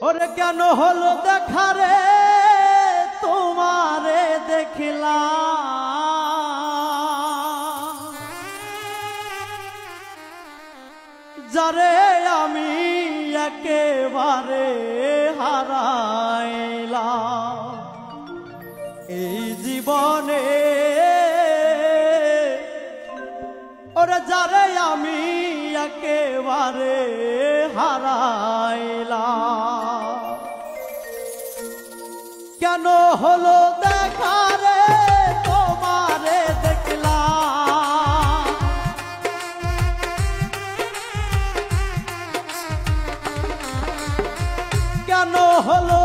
ওরে কেন হলো দেখা রে তোমারে দেখলাম, যারে আমি একেবারে হারাইলাম এই জীবনে। ওরে যারে আমি একেবারে হারাইলাম, কেন হলো দেখা রে তোমারে দেখলাম, কেন হলো